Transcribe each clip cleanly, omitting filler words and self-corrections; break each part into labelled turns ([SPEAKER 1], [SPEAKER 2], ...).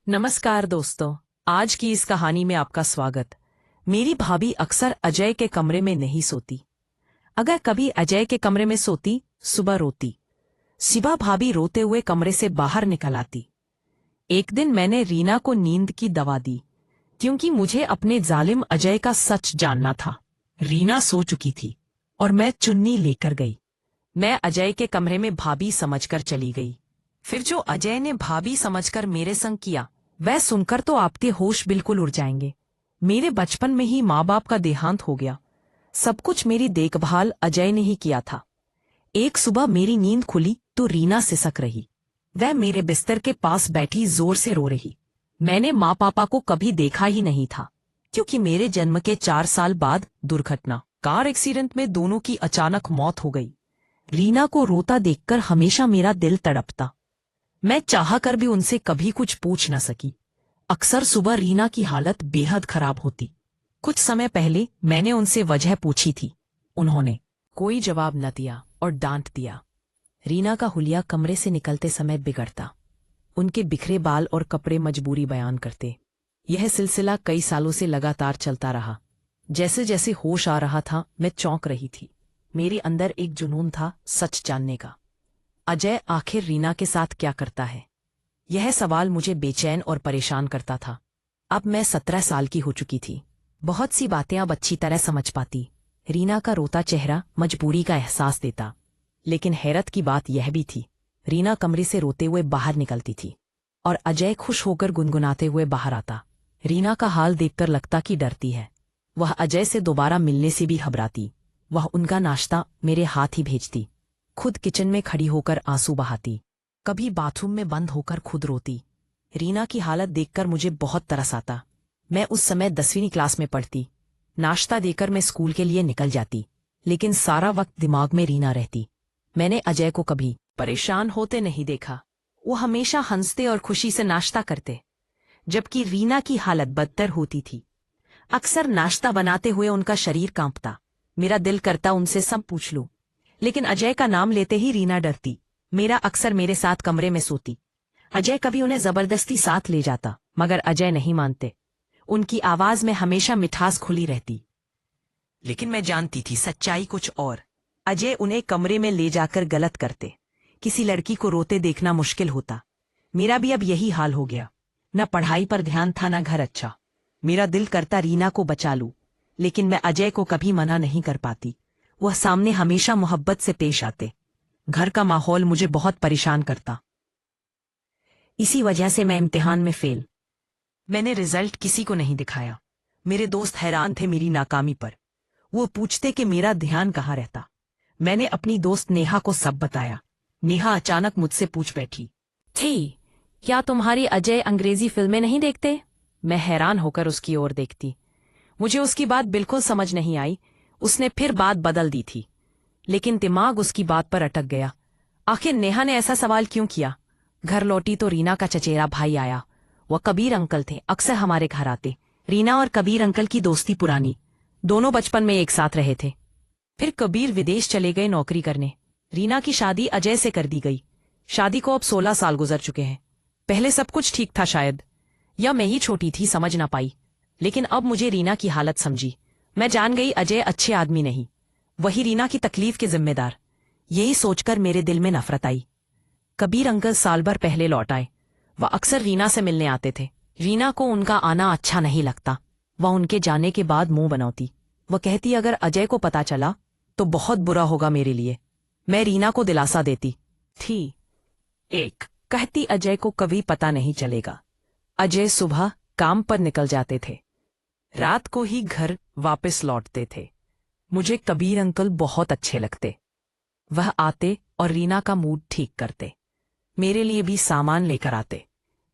[SPEAKER 1] नमस्कार दोस्तों, आज की इस कहानी में आपका स्वागत। मेरी भाभी अक्सर अजय के कमरे में नहीं सोती। अगर कभी अजय के कमरे में सोती, सुबह रोती। शिवा भाभी रोते हुए कमरे से बाहर निकल आती। एक दिन मैंने रीना को नींद की दवा दी, क्योंकि मुझे अपने जालिम अजय का सच जानना था। रीना सो चुकी थी और मैं चुन्नी लेकर गई। मैं अजय के कमरे में भाभी समझकर चली गई। फिर जो अजय ने भाभी समझकर मेरे संग किया, वह सुनकर तो आपके होश बिल्कुल उड़ जाएंगे। मेरे बचपन में ही माँ बाप का देहांत हो गया। सब कुछ मेरी देखभाल अजय ने ही किया था। एक सुबह मेरी नींद खुली तो रीना सिसक रही। वह मेरे बिस्तर के पास बैठी जोर से रो रही। मैंने माँ पापा को कभी देखा ही नहीं था, क्योंकि मेरे जन्म के 4 साल बाद दुर्घटना कार एक्सीडेंट में दोनों की अचानक मौत हो गई। रीना को रोता देखकर हमेशा मेरा दिल तड़पता। मैं चाहकर भी उनसे कभी कुछ पूछ न सकी। अक्सर सुबह रीना की हालत बेहद खराब होती। कुछ समय पहले मैंने उनसे वजह पूछी थी। उन्होंने कोई जवाब न दिया और डांट दिया। रीना का हुलिया कमरे से निकलते समय बिगड़ता। उनके बिखरे बाल और कपड़े मजबूरी बयान करते। यह सिलसिला कई सालों से लगातार चलता रहा। जैसे जैसे होश आ रहा था, मैं चौंक रही थी। मेरे अंदर एक जुनून था सच जानने का। अजय आखिर रीना के साथ क्या करता है? यह सवाल मुझे बेचैन और परेशान करता था। अब मैं 17 साल की हो चुकी थी। बहुत सी बातें अब अच्छी तरह समझ पाती। रीना का रोता चेहरा मजबूरी का एहसास देता। लेकिन हैरत की बात यह भी थी, रीना कमरे से रोते हुए बाहर निकलती थी और अजय खुश होकर गुनगुनाते हुए बाहर आता। रीना का हाल देखकर लगता कि डरती है। वह अजय से दोबारा मिलने से भी घबराती। वह उनका नाश्ता मेरे हाथ ही भेजती। खुद किचन में खड़ी होकर आंसू बहाती। कभी बाथरूम में बंद होकर खुद रोती। रीना की हालत देखकर मुझे बहुत तरस आता। मैं उस समय 10वीं क्लास में पढ़ती। नाश्ता देकर मैं स्कूल के लिए निकल जाती, लेकिन सारा वक्त दिमाग में रीना रहती। मैंने अजय को कभी परेशान होते नहीं देखा। वो हमेशा हंसते और खुशी से नाश्ता करते, जबकि रीना की हालत बदतर होती थी। अक्सर नाश्ता बनाते हुए उनका शरीर कांपता। मेरा दिल करता उनसे सब पूछ लूं, लेकिन अजय का नाम लेते ही रीना डरती। मेरा अक्सर मेरे साथ कमरे में सोती। अजय कभी उन्हें जबरदस्ती साथ ले जाता, मगर अजय नहीं मानते। उनकी आवाज में हमेशा मिठास खुली रहती। लेकिन मैं जानती थी सच्चाई कुछ और। अजय उन्हें कमरे में ले जाकर गलत करते। किसी लड़की को रोते देखना मुश्किल होता। मेरा भी अब यही हाल हो गया। न पढ़ाई पर ध्यान था, न घर अच्छा। मेरा दिल करता रीना को बचा लूं, लेकिन मैं अजय को कभी मना नहीं कर पाती। वह सामने हमेशा मोहब्बत से पेश आते। घर का माहौल मुझे बहुत परेशान करता। इसी वजह से मैं इम्तिहान में फेल। मैंने रिजल्ट किसी को नहीं दिखाया। मेरे दोस्त हैरान थे मेरी नाकामी पर। वो पूछते कि मेरा ध्यान कहाँ रहता। मैंने अपनी दोस्त नेहा को सब बताया। नेहा अचानक मुझसे पूछ बैठी, थी क्या तुम्हारी अजय अंग्रेजी फिल्में नहीं देखते? मैं हैरान होकर उसकी ओर देखती। मुझे उसकी बात बिल्कुल समझ नहीं आई। उसने फिर बात बदल दी थी, लेकिन दिमाग उसकी बात पर अटक गया। आखिर नेहा ने ऐसा सवाल क्यों किया? घर लौटी तो रीना का चचेरा भाई आया। वह कबीर अंकल थे, अक्सर हमारे घर आते। रीना और कबीर अंकल की दोस्ती पुरानी। दोनों बचपन में एक साथ रहे थे। फिर कबीर विदेश चले गए नौकरी करने। रीना की शादी अजय से कर दी गई। शादी को अब 16 साल गुजर चुके हैं। पहले सब कुछ ठीक था शायद, या मैं ही छोटी थी, समझ ना पाई। लेकिन अब मुझे रीना की हालत समझी। मैं जान गई अजय अच्छे आदमी नहीं, वही रीना की तकलीफ के जिम्मेदार। यही सोचकर मेरे दिल में नफरत आई। कबीर अंकल साल भर पहले लौट आए। वह अक्सर रीना से मिलने आते थे। रीना को उनका आना अच्छा नहीं लगता। वह उनके जाने के बाद मुंह बनाती। वह कहती अगर अजय को पता चला तो बहुत बुरा होगा मेरे लिए। मैं रीना को दिलासा देती थी। एक कहती अजय को कभी पता नहीं चलेगा। अजय सुबह काम पर निकल जाते थे, रात को ही घर वापस लौटते थे। मुझे कबीर अंकल बहुत अच्छे लगते। वह आते और रीना का मूड ठीक करते। मेरे लिए भी सामान लेकर आते।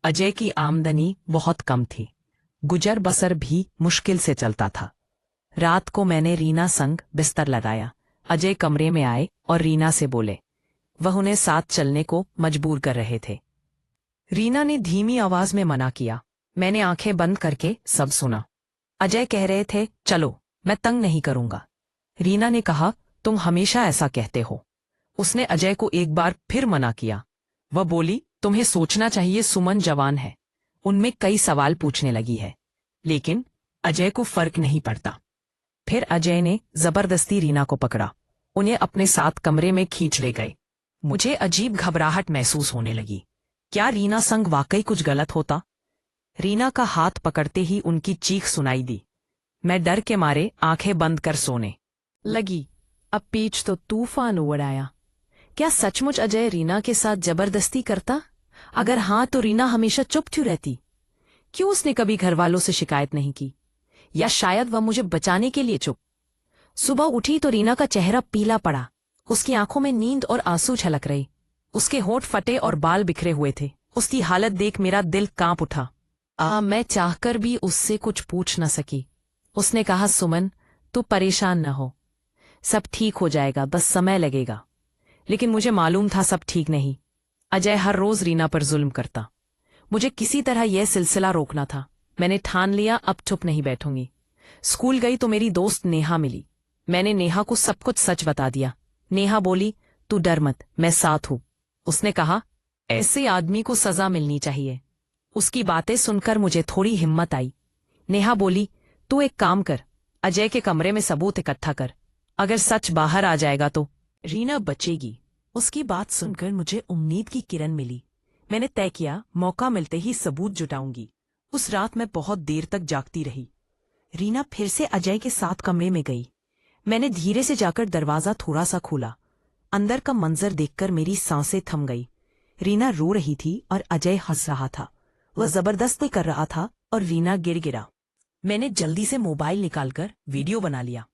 [SPEAKER 1] अजय की आमदनी बहुत कम थी। गुजर बसर भी मुश्किल से चलता था। रात को मैंने रीना संग बिस्तर लगाया। अजय कमरे में आए और रीना से बोले। वह उन्हें साथ चलने को मजबूर कर रहे थे। रीना ने धीमी आवाज में मना किया। मैंने आंखें बंद करके सब सुना। अजय कह रहे थे चलो, मैं तंग नहीं करूंगा। रीना ने कहा तुम हमेशा ऐसा कहते हो। उसने अजय को एक बार फिर मना किया। वह बोली तुम्हें सोचना चाहिए, सुमन जवान है, उनमें कई सवाल पूछने लगी है, लेकिन अजय को फर्क नहीं पड़ता। फिर अजय ने जबरदस्ती रीना को पकड़ा, उन्हें अपने साथ कमरे में खींच ले गए। मुझे अजीब घबराहट महसूस होने लगी। क्या रीना संग वाकई कुछ गलत होता? रीना का हाथ पकड़ते ही उनकी चीख सुनाई दी। मैं डर के मारे आंखें बंद कर सोने लगी। अब पीछ तो तूफान उड़ आया। क्या सचमुच अजय रीना के साथ जबरदस्ती करता? अगर हाँ तो रीना हमेशा चुप क्यों रहती? क्यों उसने कभी घर वालों से शिकायत नहीं की? या शायद वह मुझे बचाने के लिए चुप? सुबह उठी तो रीना का चेहरा पीला पड़ा। उसकी आंखों में नींद और आंसू छलक रहे। उसके होंठ फटे और बाल बिखरे हुए थे। उसकी हालत देख मेरा दिल कांप उठा। मैं चाहकर भी उससे कुछ पूछ न सकी। उसने कहा, सुमन, तू परेशान न हो, सब ठीक हो जाएगा, बस समय लगेगा। लेकिन मुझे मालूम था सब ठीक नहीं। अजय हर रोज रीना पर जुल्म करता। मुझे किसी तरह यह सिलसिला रोकना था। मैंने ठान लिया, अब चुप नहीं बैठूंगी। स्कूल गई तो मेरी दोस्त नेहा मिली। मैंने नेहा को सब कुछ सच बता दिया। नेहा बोली, तू डर मत, मैं साथ हूं। उसने कहा, ऐसे आदमी को सजा मिलनी चाहिए। उसकी बातें सुनकर मुझे थोड़ी हिम्मत आई। नेहा बोली, तू एक काम कर, अजय के कमरे में सबूत इकट्ठा कर। अगर सच बाहर आ जाएगा तो रीना बचेगी। उसकी बात सुनकर मुझे उम्मीद की किरण मिली। मैंने तय किया, मौका मिलते ही सबूत जुटाऊंगी। उस रात मैं बहुत देर तक जागती रही। रीना फिर से अजय के साथ कमरे में गई। मैंने धीरे से जाकर दरवाजा थोड़ा सा खोला। अंदर का मंजर देखकर मेरी सांसें थम गई। रीना रो रही थी और अजय हंस रहा था। वह जबरदस्ती कर रहा था और रीना गिर गिरा। मैंने जल्दी से मोबाइल निकालकर वीडियो बना लिया।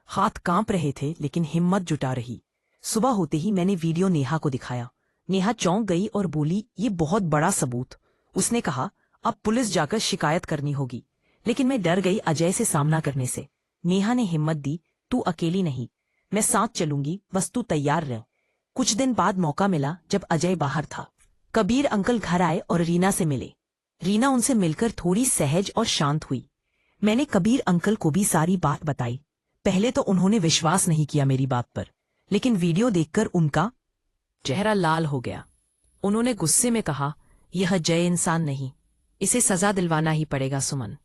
[SPEAKER 1] हाथ कांप रहे थे लेकिन हिम्मत जुटा रही। सुबह होते ही मैंने वीडियो नेहा को दिखाया। नेहा चौंक गई और बोली, ये बहुत बड़ा सबूत। उसने कहा, अब पुलिस जाकर शिकायत करनी होगी। लेकिन मैं डर गई अजय से सामना करने से। नेहा ने हिम्मत दी, तू अकेली नहीं, मैं साथ चलूंगी, बस तू तैयार रह। कुछ दिन बाद मौका मिला जब अजय बाहर था। कबीर अंकल घर आए और रीना से मिले। रीना उनसे मिलकर थोड़ी सहज और शांत हुई। मैंने कबीर अंकल को भी सारी बात बताई। पहले तो उन्होंने विश्वास नहीं किया मेरी बात पर, लेकिन वीडियो देखकर उनका चेहरा लाल हो गया। उन्होंने गुस्से में कहा, यह जय इंसान नहीं, इसे सजा दिलवाना ही पड़ेगा सुमन।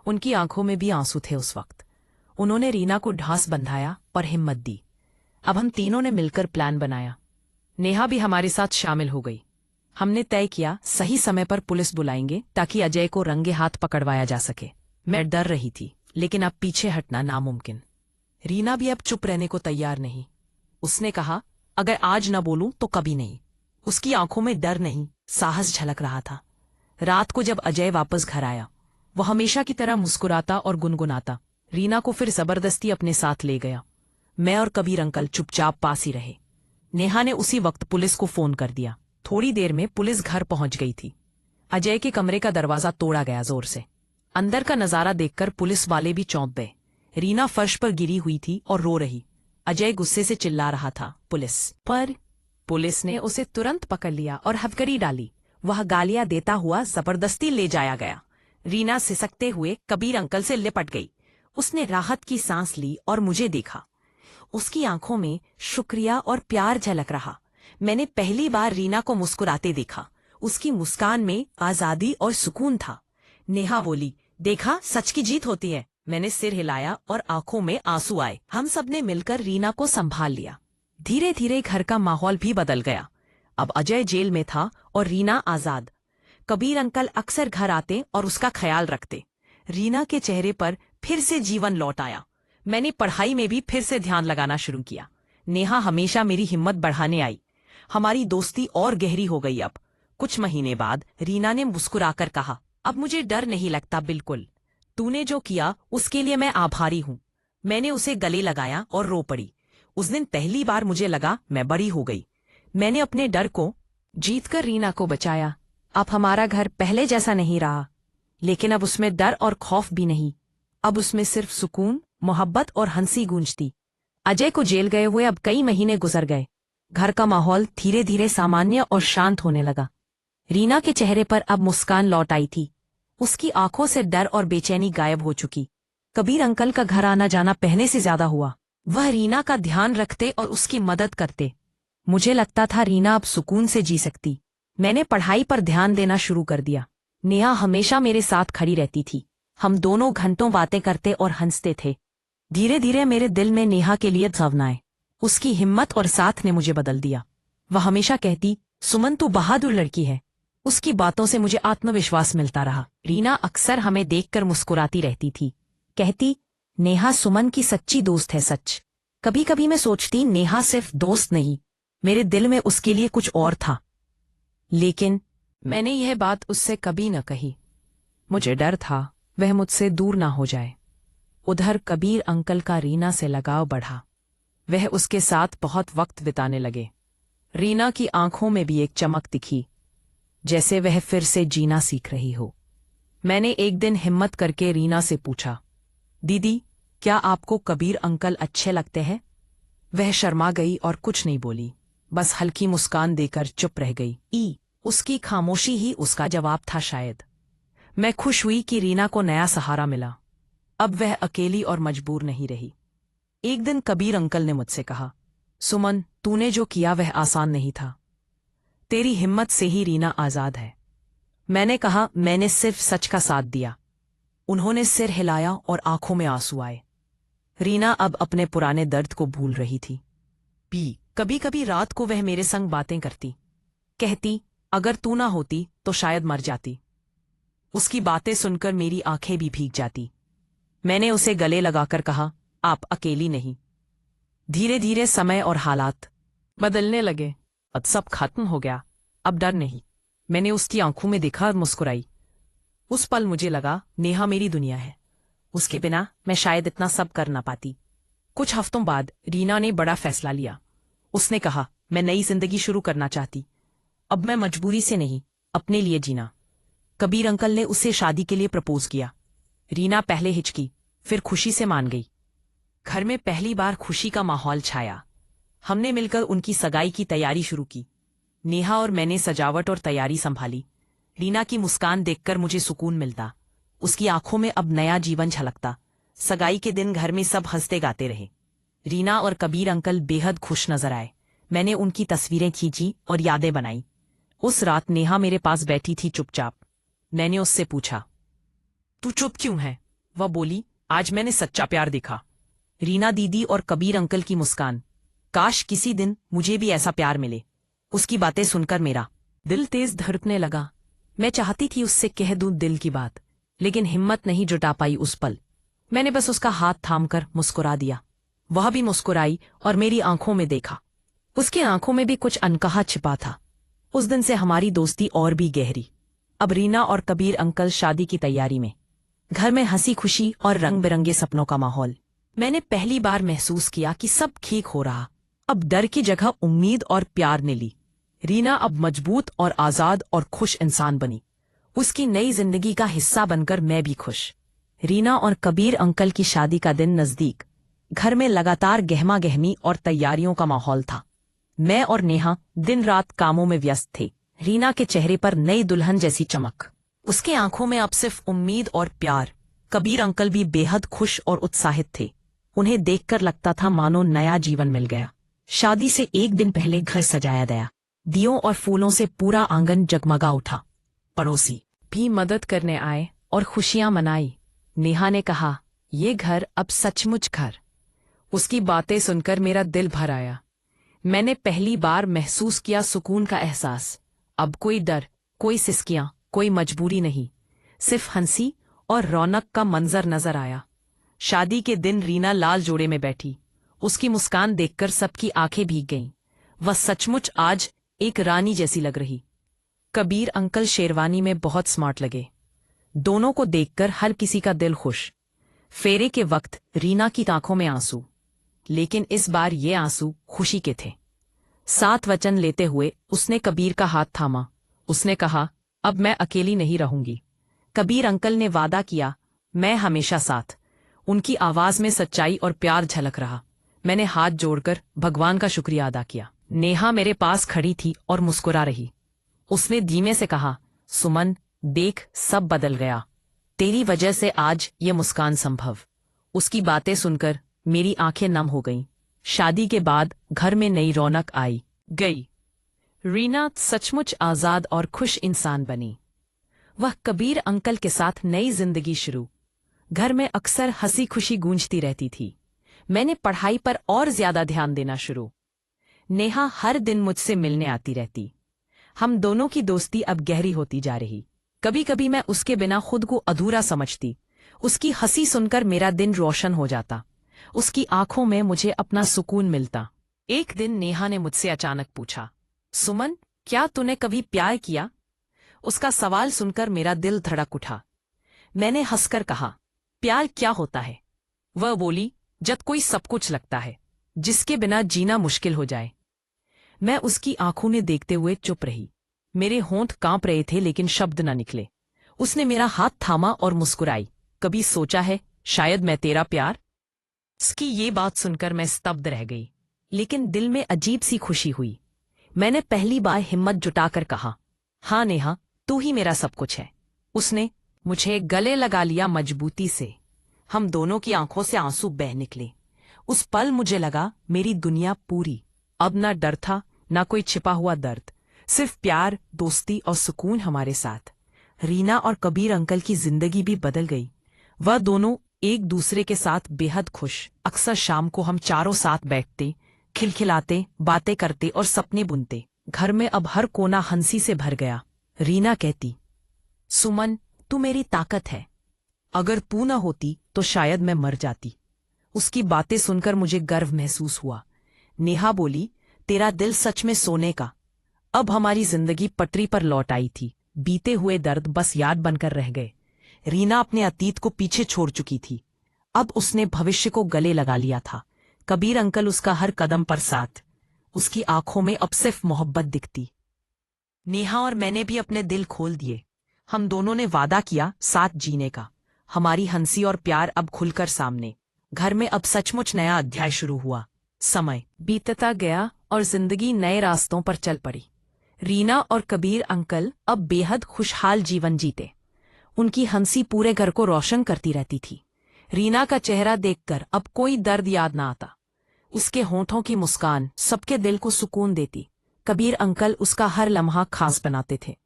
[SPEAKER 1] उनकी आंखों में भी आंसू थे उस वक्त। उन्होंने रीना को ढांस बंधाया और हिम्मत दी। अब हम तीनों ने मिलकर प्लान बनाया। नेहा भी हमारे साथ शामिल हो गई। हमने तय किया, सही समय पर पुलिस बुलाएंगे ताकि अजय को रंगे हाथ पकड़वाया जा सके। मैं डर रही थी, लेकिन अब पीछे हटना नामुमकिन। रीना भी अब चुप रहने को तैयार नहीं। उसने कहा, अगर आज न बोलूं तो कभी नहीं। उसकी आंखों में डर नहीं, साहस झलक रहा था। रात को जब अजय वापस घर आया, वह हमेशा की तरह मुस्कुराता और गुनगुनाता। रीना को फिर जबरदस्ती अपने साथ ले गया। मैं और कबीर अंकल चुपचाप पास ही रहे। नेहा ने उसी वक्त पुलिस को फोन कर दिया। थोड़ी देर में पुलिस घर पहुंच गई थी। अजय के कमरे का दरवाजा तोड़ा गया जोर से। अंदर का नजारा देखकर पुलिस वाले भी चौंक गए। रीना फर्श पर गिरी हुई थी और रो रही। अजय गुस्से से चिल्ला रहा था, पुलिस पर। पुलिस ने उसे तुरंत पकड़ लिया और हथकड़ी डाली। वह गालियां देता हुआ जबरदस्ती ले जाया गया। रीना सिसकते हुए कबीर अंकल से लिपट गई। उसने राहत की सांस ली और मुझे देखा। उसकी आंखों में शुक्रिया और प्यार झलक रहा। मैंने पहली बार रीना को मुस्कुराते देखा। उसकी मुस्कान में आजादी और सुकून था। नेहा बोली, देखा, सच की जीत होती है। मैंने सिर हिलाया और आंखों में आंसू आए। हम सब ने मिलकर रीना को संभाल लिया। धीरे धीरे घर का माहौल भी बदल गया। अब अजय जेल में था और रीना आजाद। कबीर अंकल अक्सर घर आते और उसका ख्याल रखते। रीना के चेहरे पर फिर से जीवन लौट आया। मैंने पढ़ाई में भी फिर से ध्यान लगाना शुरू किया। नेहा हमेशा मेरी हिम्मत बढ़ाने आई। हमारी दोस्ती और गहरी हो गई। अब कुछ महीने बाद रीना ने मुस्कुराकर कहा, अब मुझे डर नहीं लगता बिल्कुल। तूने जो किया उसके लिए मैं आभारी हूँ। मैंने उसे गले लगाया और रो पड़ी। उस दिन पहली बार मुझे लगा मैं बड़ी हो गई। मैंने अपने डर को जीतकर रीना को बचाया। अब हमारा घर पहले जैसा नहीं रहा, लेकिन अब उसमें डर और खौफ भी नहीं। अब उसमें सिर्फ सुकून, मोहब्बत और हंसी गूंजती। अजय को जेल गए हुए अब कई महीने गुजर गए। घर का माहौल धीरे धीरे सामान्य और शांत होने लगा। रीना के चेहरे पर अब मुस्कान लौट आई थी। उसकी आंखों से डर और बेचैनी गायब हो चुकी। कबीर अंकल का घर आना जाना पहले से ज्यादा हुआ। वह रीना का ध्यान रखते और उसकी मदद करते। मुझे लगता था रीना अब सुकून से जी सकती। मैंने पढ़ाई पर ध्यान देना शुरू कर दिया। नेहा हमेशा मेरे साथ खड़ी रहती थी। हम दोनों घंटों बातें करते और हंसते थे। धीरे धीरे मेरे दिल में नेहा के लिए भावना आए। उसकी हिम्मत और साथ ने मुझे बदल दिया। वह हमेशा कहती, सुमन तू बहादुर लड़की है। उसकी बातों से मुझे आत्मविश्वास मिलता रहा। रीना अक्सर हमें देखकर मुस्कुराती रहती थी। कहती, नेहा सुमन की सच्ची दोस्त है। सच, कभी कभी मैं सोचती नेहा सिर्फ दोस्त नहीं, मेरे दिल में उसके लिए कुछ और था। लेकिन मैंने यह बात उससे कभी न कही। मुझे डर था वह मुझसे दूर ना हो जाए। उधर कबीर अंकल का रीना से लगाव बढ़ा। वह उसके साथ बहुत वक्त बिताने लगे। रीना की आंखों में भी एक चमक दिखी, जैसे वह फिर से जीना सीख रही हो। मैंने एक दिन हिम्मत करके रीना से पूछा, दीदी क्या आपको कबीर अंकल अच्छे लगते हैं? वह शर्मा गई और कुछ नहीं बोली, बस हल्की मुस्कान देकर चुप रह गई। उसकी खामोशी ही उसका जवाब था शायद। मैं खुश हुई कि रीना को नया सहारा मिला। अब वह अकेली और मजबूर नहीं रही। एक दिन कबीर अंकल ने मुझसे कहा, सुमन तूने जो किया वह आसान नहीं था। तेरी हिम्मत से ही रीना आजाद है। मैंने कहा, मैंने सिर्फ सच का साथ दिया। उन्होंने सिर हिलाया और आंखों में आंसू आए। रीना अब अपने पुराने दर्द को भूल रही थी। कभी कभी रात को वह मेरे संग बातें करती। कहती, अगर तू ना होती तो शायद मर जाती। उसकी बातें सुनकर मेरी आंखें भी भीग जाती। मैंने उसे गले लगाकर कहा, आप अकेली नहीं। धीरे धीरे समय और हालात बदलने लगे। अब सब खत्म हो गया, अब डर नहीं। मैंने उसकी आंखों में देखा और मुस्कुराई। उस पल मुझे लगा नेहा मेरी दुनिया है। उसके बिना मैं शायद इतना सब कर ना पाती। कुछ हफ्तों बाद रीना ने बड़ा फैसला लिया। उसने कहा, मैं नई जिंदगी शुरू करना चाहती। अब मैं मजबूरी से नहीं, अपने लिए जीना। कबीर अंकल ने उसे शादी के लिए प्रपोज किया। रीना पहले हिचकी, फिर खुशी से मान गई। घर में पहली बार खुशी का माहौल छाया। हमने मिलकर उनकी सगाई की तैयारी शुरू की। नेहा और मैंने सजावट और तैयारी संभाली। रीना की मुस्कान देखकर मुझे सुकून मिलता। उसकी आंखों में अब नया जीवन झलकता। सगाई के दिन घर में सब हंसते गाते रहे। रीना और कबीर अंकल बेहद खुश नजर आए। मैंने उनकी तस्वीरें खींची और यादें बनाई। उस रात नेहा मेरे पास बैठी थी चुपचाप। मैंने उससे पूछा, तू चुप क्यों है? वह बोली, आज मैंने सच्चा प्यार देखा। रीना दीदी और कबीर अंकल की मुस्कान, काश किसी दिन मुझे भी ऐसा प्यार मिले। उसकी बातें सुनकर मेरा दिल तेज धड़कने लगा। मैं चाहती थी उससे कह दूं दिल की बात, लेकिन हिम्मत नहीं जुटा पाई उस पल। मैंने बस उसका हाथ थामकर मुस्कुरा दिया। वह भी मुस्कुराई और मेरी आंखों में देखा। उसकी आंखों में भी कुछ अनकहा छिपा था। उस दिन से हमारी दोस्ती और भी गहरी। अब रीना और कबीर अंकल शादी की तैयारी में। घर में हंसी खुशी और रंग बिरंगे सपनों का माहौल। मैंने पहली बार महसूस किया कि सब ठीक हो रहा। अब डर की जगह उम्मीद और प्यार ने ली। रीना अब मजबूत और आजाद और खुश इंसान बनी। उसकी नई जिंदगी का हिस्सा बनकर मैं भी खुश। रीना और कबीर अंकल की शादी का दिन नजदीक। घर में लगातार गहमा गहमी और तैयारियों का माहौल था। मैं और नेहा दिन रात कामों में व्यस्त थे। रीना के चेहरे पर नई दुल्हन जैसी चमक। उसके आंखों में अब सिर्फ उम्मीद और प्यार। कबीर अंकल भी बेहद खुश और उत्साहित थे। उन्हें देखकर लगता था मानो नया जीवन मिल गया। शादी से एक दिन पहले घर सजाया गया। दियों और फूलों से पूरा आंगन जगमगा उठा। पड़ोसी भी मदद करने आए और खुशियां मनाई। नेहा ने कहा, ये घर अब सचमुच घर। उसकी बातें सुनकर मेरा दिल भर आया। मैंने पहली बार महसूस किया सुकून का एहसास। अब कोई डर, कोई सिसकियां, कोई मजबूरी नहीं, सिर्फ हंसी और रौनक का मंजर नजर आया। शादी के दिन रीना लाल जोड़े में बैठी। उसकी मुस्कान देखकर सबकी आंखें भीग गईं। वह सचमुच आज एक रानी जैसी लग रही। कबीर अंकल शेरवानी में बहुत स्मार्ट लगे। दोनों को देखकर हर किसी का दिल खुश। फेरे के वक्त रीना की आंखों में आंसू, लेकिन इस बार ये आंसू खुशी के थे। सात वचन लेते हुए उसने कबीर का हाथ थामा। उसने कहा, अब मैं अकेली नहीं रहूंगी। कबीर अंकल ने वादा किया, मैं हमेशा साथ। उनकी आवाज में सच्चाई और प्यार झलक रहा। मैंने हाथ जोड़कर भगवान का शुक्रिया अदा किया। नेहा मेरे पास खड़ी थी और मुस्कुरा रही। उसने धीमे से कहा, सुमन देख, सब बदल गया। तेरी वजह से आज ये मुस्कान संभव। उसकी बातें सुनकर मेरी आंखें नम हो गईं। शादी के बाद घर में नई रौनक आई गई। रीना सचमुच आजाद और खुश इंसान बनी। वह कबीर अंकल के साथ नई जिंदगी शुरू। घर में अक्सर हंसी खुशी गूंजती रहती थी। मैंने पढ़ाई पर और ज्यादा ध्यान देना शुरू। नेहा हर दिन मुझसे मिलने आती रहती। हम दोनों की दोस्ती अब गहरी होती जा रही। कभी कभी मैं उसके बिना खुद को अधूरा समझती। उसकी हंसी सुनकर मेरा दिन रोशन हो जाता। उसकी आंखों में मुझे अपना सुकून मिलता। एक दिन नेहा ने मुझसे अचानक पूछा, सुमन, क्या तूने कभी प्यार किया? उसका सवाल सुनकर मेरा दिल धड़क उठा। मैंने हंसकर कहा, प्यार क्या होता है? वह बोली, जब कोई सब कुछ लगता है, जिसके बिना जीना मुश्किल हो जाए। मैं उसकी आंखों में देखते हुए चुप रही। मेरे होंठ कांप रहे थे लेकिन शब्द न निकले। उसने मेरा हाथ थामा और मुस्कुराई। कभी सोचा है शायद मैं तेरा प्यार? उसकी ये बात सुनकर मैं स्तब्ध रह गई, लेकिन दिल में अजीब सी खुशी हुई। मैंने पहली बार हिम्मत जुटाकर कहा, हाँ नेहा, तू ही मेरा सब कुछ है। उसने मुझे गले लगा लिया मजबूती से। हम दोनों की आंखों से आंसू बह निकले। उस पल मुझे लगा मेरी दुनिया पूरी। अब ना डर था, ना कोई छिपा हुआ दर्द, सिर्फ प्यार, दोस्ती और सुकून हमारे साथ। रीना और कबीर अंकल की जिंदगी भी बदल गई। वह दोनों एक दूसरे के साथ बेहद खुश। अक्सर शाम को हम चारों साथ बैठते, खिलखिलाते, बातें करते और सपने बुनते। घर में अब हर कोना हंसी से भर गया। रीना कहती, सुमन, तू मेरी ताकत है। अगर तू न होती तो शायद मैं मर जाती। उसकी बातें सुनकर मुझे गर्व महसूस हुआ। नेहा बोली, तेरा दिल सच में सोने का। अब हमारी जिंदगी पटरी पर लौट आई थी। बीते हुए दर्द बस याद बनकर रह गए। रीना अपने अतीत को पीछे छोड़ चुकी थी। अब उसने भविष्य को गले लगा लिया था। कबीर अंकल उसका हर कदम पर साथ। उसकी आंखों में अब सिर्फ मोहब्बत दिखती। नेहा और मैंने भी अपने दिल खोल दिए। हम दोनों ने वादा किया साथ जीने का। हमारी हंसी और प्यार अब खुलकर सामने। घर में अब सचमुच नया अध्याय शुरू हुआ। समय बीतता गया और जिंदगी नए रास्तों पर चल पड़ी। रीना और कबीर अंकल अब बेहद खुशहाल जीवन जीते। उनकी हंसी पूरे घर को रोशन करती रहती थी। रीना का चेहरा देखकर अब कोई दर्द याद ना आता। उसके होंठों की मुस्कान सबके दिल को सुकून देती। कबीर अंकल उसका हर लम्हा खास बनाते थे।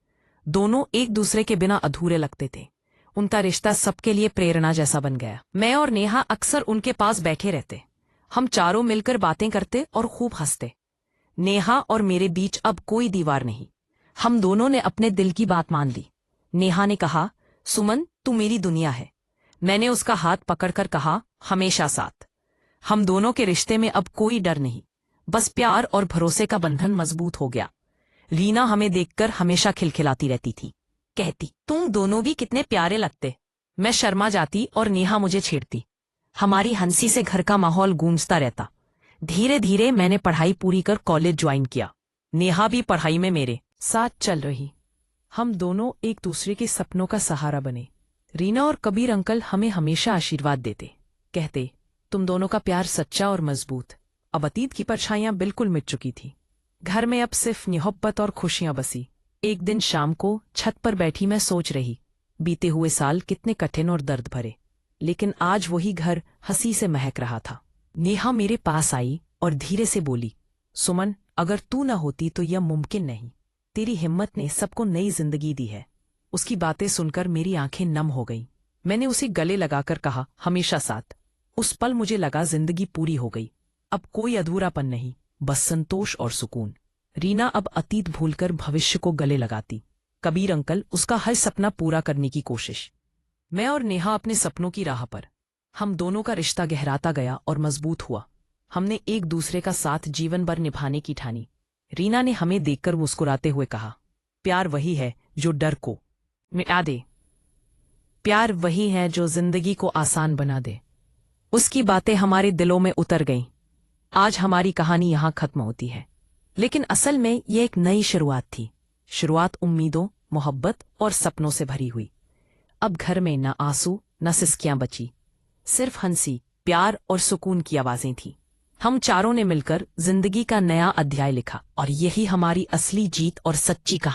[SPEAKER 1] दोनों एक दूसरे के बिना अधूरे लगते थे। उनका रिश्ता सबके लिए प्रेरणा जैसा बन गया। मैं और नेहा अक्सर उनके पास बैठे रहते। हम चारों मिलकर बातें करते और खूब हंसते। नेहा और मेरे बीच अब कोई दीवार नहीं। हम दोनों ने अपने दिल की बात मान ली। नेहा ने कहा, सुमन, तू मेरी दुनिया है। मैंने उसका हाथ पकड़कर कहा, हमेशा साथ। हम दोनों के रिश्ते में अब कोई डर नहीं, बस प्यार और भरोसे का बंधन मजबूत हो गया। रीना हमें देखकर हमेशा खिलखिलाती रहती थी। कहती, तुम दोनों भी कितने प्यारे लगते। मैं शर्मा जाती और नेहा मुझे छेड़ती। हमारी हंसी से घर का माहौल गूंजता रहता। धीरे धीरे मैंने पढ़ाई पूरी कर कॉलेज ज्वाइन किया। नेहा भी पढ़ाई में मेरे साथ चल रही। हम दोनों एक दूसरे के सपनों का सहारा बने। रीना और कबीर अंकल हमें हमेशा आशीर्वाद देते। कहते, तुम दोनों का प्यार सच्चा और मजबूत। अब अतीत की परछाइयां बिल्कुल मिट चुकी थी। घर में अब सिर्फ मोहब्बत और खुशियां बसी। एक दिन शाम को छत पर बैठी मैं सोच रही, बीते हुए साल कितने कठिन और दर्द भरे, लेकिन आज वही घर हंसी से महक रहा था। नेहा मेरे पास आई और धीरे से बोली, सुमन, अगर तू न होती तो यह मुमकिन नहीं। तेरी हिम्मत ने सबको नई जिंदगी दी है। उसकी बातें सुनकर मेरी आंखें नम हो गईं। मैंने उसे गले लगाकर कहा, हमेशा साथ। उस पल मुझे लगा जिंदगी पूरी हो गई। अब कोई अधूरापन नहीं, बस संतोष और सुकून। रीना अब अतीत भूलकर भविष्य को गले लगाती। कबीर अंकल उसका हर सपना पूरा करने की कोशिश। मैं और नेहा अपने सपनों की राह पर। हम दोनों का रिश्ता गहराता गया और मजबूत हुआ। हमने एक दूसरे का साथ जीवन भर निभाने की ठानी। रीना ने हमें देखकर मुस्कुराते हुए कहा, प्यार वही है जो डर को मिटा दे। प्यार वही है जो जिंदगी को आसान बना दे। उसकी बातें हमारे दिलों में उतर गईं। आज हमारी कहानी यहां खत्म होती है, लेकिन असल में यह एक नई शुरुआत थी। शुरुआत उम्मीदों, मोहब्बत और सपनों से भरी हुई। अब घर में न आंसू न सिसकियां बची, सिर्फ हंसी, प्यार और सुकून की आवाजें थीं। हम चारों ने मिलकर जिंदगी का नया अध्याय लिखा और यही हमारी असली जीत और सच्ची कहानी।